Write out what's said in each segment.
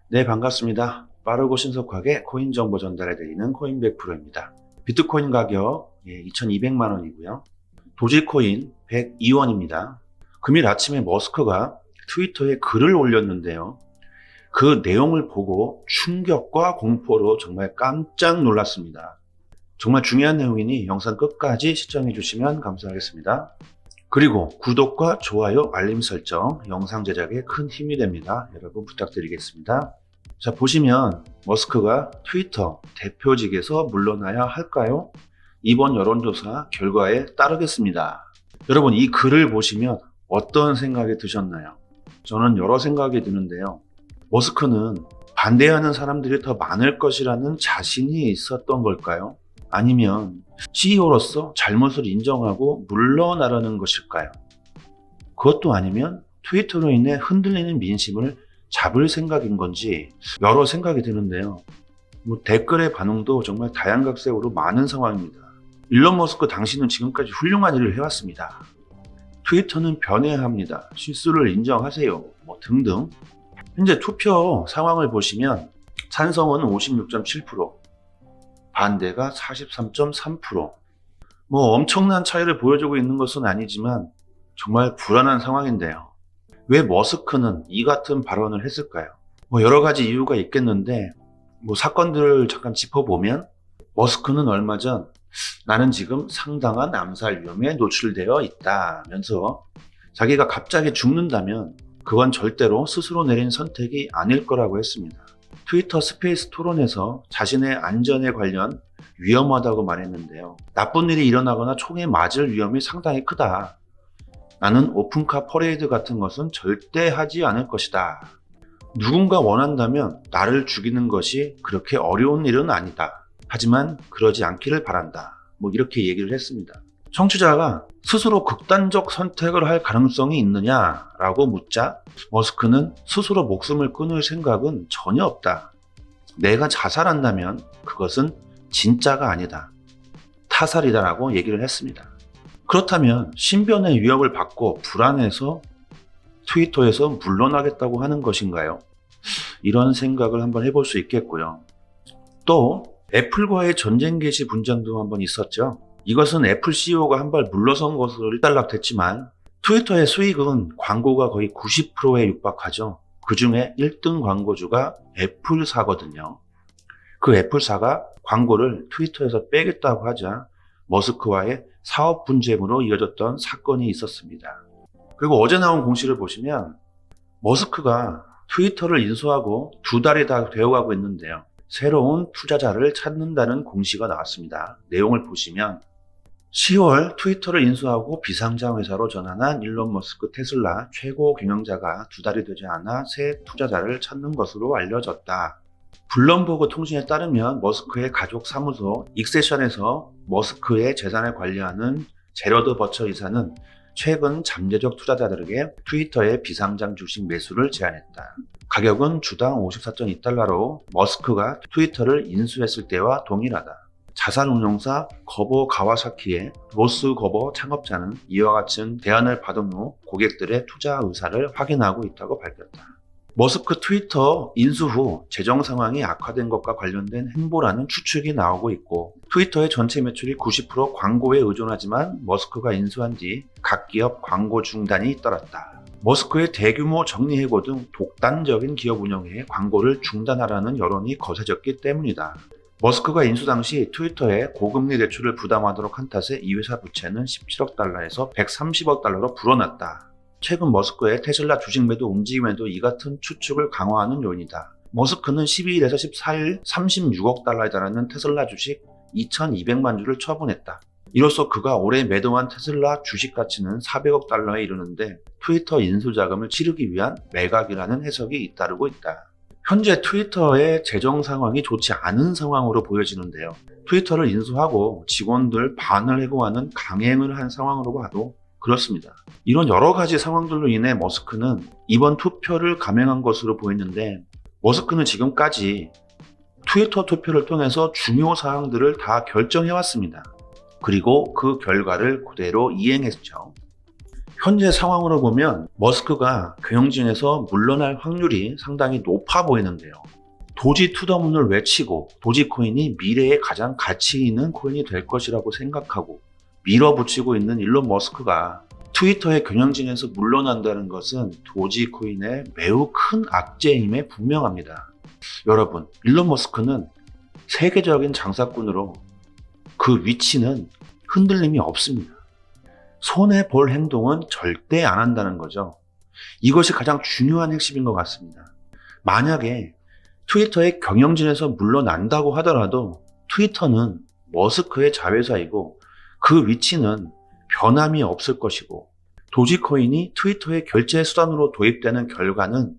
네, 반갑습니다. 빠르고 신속하게 코인 정보 전달해드리는 코인백 프로입니다. 비트코인 가격 2,200만 원이고요. 도지코인 102원입니다. 금일 아침에 머스크가 트위터에 글을 올렸는데요. 그 내용을 보고 충격과 공포로 정말 깜짝 놀랐습니다. 정말 중요한 내용이니 영상 끝까지 시청해 주시면 감사하겠습니다. 그리고 구독과 좋아요, 알림 설정, 영상 제작에 큰 힘이 됩니다. 여러분 부탁드리겠습니다. 자, 보시면 머스크가 트위터 대표직에서 물러나야 할까요? 이번 여론조사 결과에 따르겠습니다. 여러분, 이 글을 보시면 어떤 생각이 드셨나요? 저는 여러 생각이 드는데요. 머스크는 반대하는 사람들이 더 많을 것이라는 자신이 있었던 걸까요? 아니면 CEO로서 잘못을 인정하고 물러나려는 것일까요? 그것도 아니면 트위터로 인해 흔들리는 민심을 잡을 생각인 건지 여러 생각이 드는데요. 댓글의 반응도 정말 다양각색으로 많은 상황입니다. 일론 머스크 당신은 지금까지 훌륭한 일을 해왔습니다. 트위터는 변해야 합니다. 실수를 인정하세요. 등등. 현재 투표 상황을 보시면 찬성은 56.7%, 반대가 43.3%. 엄청난 차이를 보여주고 있는 것은 아니지만 정말 불안한 상황인데요. 왜 머스크는 이 같은 발언을 했을까요? 여러 가지 이유가 있겠는데 사건들을 잠깐 짚어보면 머스크는 얼마 전 나는 지금 상당한 암살 위험에 노출되어 있다면서 자기가 갑자기 죽는다면 그건 절대로 스스로 내린 선택이 아닐 거라고 했습니다. 트위터 스페이스 토론에서 자신의 안전에 관련 위험하다고 말했는데요. 나쁜 일이 일어나거나 총에 맞을 위험이 상당히 크다. 나는 오픈카 퍼레이드 같은 것은 절대 하지 않을 것이다. 누군가 원한다면 나를 죽이는 것이 그렇게 어려운 일은 아니다. 하지만 그러지 않기를 바란다. 이렇게 얘기를 했습니다. 청취자가 스스로 극단적 선택을 할 가능성이 있느냐라고 묻자 머스크는 스스로 목숨을 끊을 생각은 전혀 없다. 내가 자살한다면 그것은 진짜가 아니다. 타살이다라고 얘기를 했습니다. 그렇다면 신변의 위협을 받고 불안해서 트위터에서 물러나겠다고 하는 것인가요? 이런 생각을 한번 해볼 수 있겠고요. 또 애플과의 전쟁 개시 분쟁도 한번 있었죠. 이것은 애플 CEO가 한 발 물러선 것으로 일단락됐지만 트위터의 수익은 광고가 거의 90%에 육박하죠. 그 중에 1등 광고주가 애플사거든요. 그 애플사가 광고를 트위터에서 빼겠다고 하자 머스크와의 사업 분쟁으로 이어졌던 사건이 있었습니다. 그리고 어제 나온 공시를 보시면 머스크가 트위터를 인수하고 2달이 다 되어가고 있는데요. 새로운 투자자를 찾는다는 공시가 나왔습니다. 내용을 보시면 10월 트위터를 인수하고 비상장 회사로 전환한 일론 머스크 테슬라 최고 경영자가 2달이 되지 않아 새 투자자를 찾는 것으로 알려졌다. 블룸버그 통신에 따르면 머스크의 가족 사무소 익세션에서 머스크의 재산을 관리하는 제러드 버처 이사는 최근 잠재적 투자자들에게 트위터의 비상장 주식 매수를 제안했다. 가격은 주당 54.2달러로 머스크가 트위터를 인수했을 때와 동일하다. 자산운용사 거보 가와사키의 로스 거보 창업자는 이와 같은 대안을 받은 후 고객들의 투자 의사를 확인하고 있다고 밝혔다. 머스크 트위터 인수 후 재정 상황이 악화된 것과 관련된 행보라는 추측이 나오고 있고 트위터의 전체 매출이 90% 광고에 의존하지만 머스크가 인수한 뒤 각 기업 광고 중단이 잇따랐다. 머스크의 대규모 정리해고 등 독단적인 기업 운영에 광고를 중단하라는 여론이 거세졌기 때문이다. 머스크가 인수 당시 트위터에 고금리 대출을 부담하도록 한 탓에 이 회사 부채는 17억 달러에서 130억 달러로 불어났다. 최근 머스크의 테슬라 주식 매도 움직임에도 이 같은 추측을 강화하는 요인이다. 머스크는 12일에서 14일 36억 달러에 달하는 테슬라 주식 2,200만 주를 처분했다. 이로써 그가 올해 매도한 테슬라 주식 가치는 400억 달러에 이르는데 트위터 인수 자금을 치르기 위한 매각이라는 해석이 잇따르고 있다. 현재 트위터의 재정 상황이 좋지 않은 상황으로 보여지는데요. 트위터를 인수하고 직원들 반을 해고하는 강행을 한 상황으로 봐도 그렇습니다. 이런 여러 가지 상황들로 인해 머스크는 이번 투표를 감행한 것으로 보이는데 머스크는 지금까지 트위터 투표를 통해서 중요 사항들을 다 결정해왔습니다. 그리고 그 결과를 그대로 이행했죠. 현재 상황으로 보면 머스크가 경영진에서 물러날 확률이 상당히 높아 보이는데요. 도지 투더문을 외치고 도지코인이 미래에 가장 가치 있는 코인이 될 것이라고 생각하고 밀어붙이고 있는 일론 머스크가 트위터의 경영진에서 물러난다는 것은 도지코인의 매우 큰 악재임에 분명합니다. 여러분, 일론 머스크는 세계적인 장사꾼으로 그 위치는 흔들림이 없습니다. 손해볼 행동은 절대 안 한다는 거죠. 이것이 가장 중요한 핵심인 것 같습니다. 만약에 트위터의 경영진에서 물러난다고 하더라도 트위터는 머스크의 자회사이고 그 위치는 변함이 없을 것이고 도지코인이 트위터의 결제 수단으로 도입되는 결과는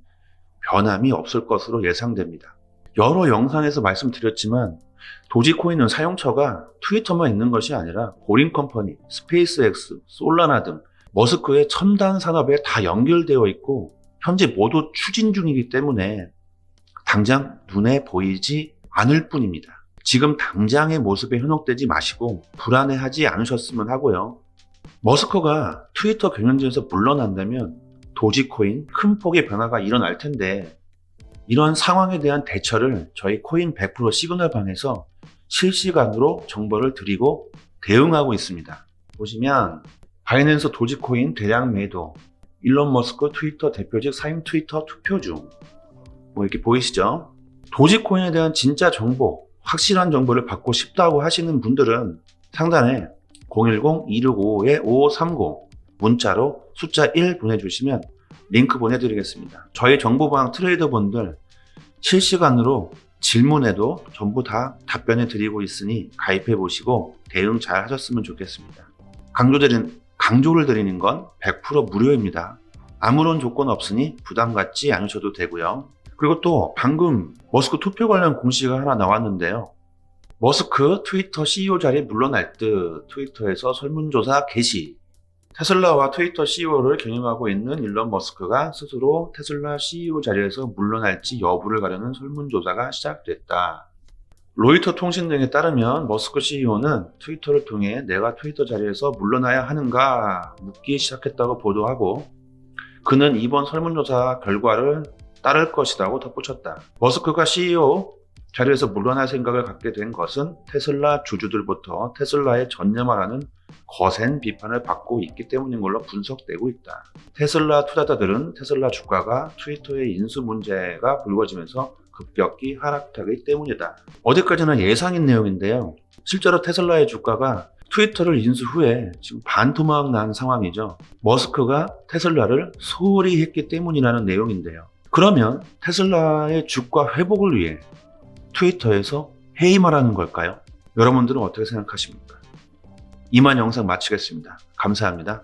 변함이 없을 것으로 예상됩니다. 여러 영상에서 말씀드렸지만 도지코인은 사용처가 트위터만 있는 것이 아니라 보링컴퍼니, 스페이스X, 솔라나 등 머스크의 첨단 산업에 다 연결되어 있고 현재 모두 추진 중이기 때문에 당장 눈에 보이지 않을 뿐입니다. 지금 당장의 모습에 현혹되지 마시고 불안해하지 않으셨으면 하고요. 머스크가 트위터 경영진에서 물러난다면 도지코인 큰 폭의 변화가 일어날 텐데 이런 상황에 대한 대처를 저희 코인 100% 시그널방에서 실시간으로 정보를 드리고 대응하고 있습니다. 보시면 바이낸스 도지코인 대량 매도, 일론 머스크 트위터 대표직 사임 트위터 투표 중 이렇게 보이시죠? 도지코인에 대한 진짜 정보, 확실한 정보를 받고 싶다고 하시는 분들은 상단에 010-2655-5530 문자로 숫자 1 보내주시면 링크 보내드리겠습니다. 저희 정보방 트레이더분들 실시간으로 질문에도 전부 다 답변해 드리고 있으니 가입해 보시고 대응 잘 하셨으면 좋겠습니다. 강조를 드리는 건 100% 무료입니다. 아무런 조건 없으니 부담 갖지 않으셔도 되고요. 그리고 또 방금 머스크 투표 관련 공시가 하나 나왔는데요. 머스크 트위터 CEO 자리에 물러날 듯 트위터에서 설문조사 개시. 테슬라와 트위터 CEO를 경영하고 있는 일론 머스크가 스스로 테슬라 CEO 자리에서 물러날지 여부를 가르는 설문조사가 시작됐다. 로이터 통신 등에 따르면 머스크 CEO는 트위터를 통해 내가 트위터 자리에서 물러나야 하는가 묻기 시작했다고 보도하고 그는 이번 설문조사 결과를 따를 것이라고 덧붙였다. 머스크가 CEO 자리에서 물러날 생각을 갖게 된 것은 테슬라 주주들부터 테슬라에 전념하라는 거센 비판을 받고 있기 때문인 걸로 분석되고 있다. 테슬라 투자자들은 테슬라 주가가 트위터의 인수 문제가 불거지면서 급격히 하락하기 때문이다. 어디까지나 예상인 내용인데요. 실제로 테슬라의 주가가 트위터를 인수 후에 지금 반토막 난 상황이죠. 머스크가 테슬라를 소홀히 했기 때문이라는 내용인데요. 그러면 테슬라의 주가 회복을 위해 트위터에서 해임하라는 걸까요? 여러분들은 어떻게 생각하십니까? 이만 영상 마치겠습니다. 감사합니다.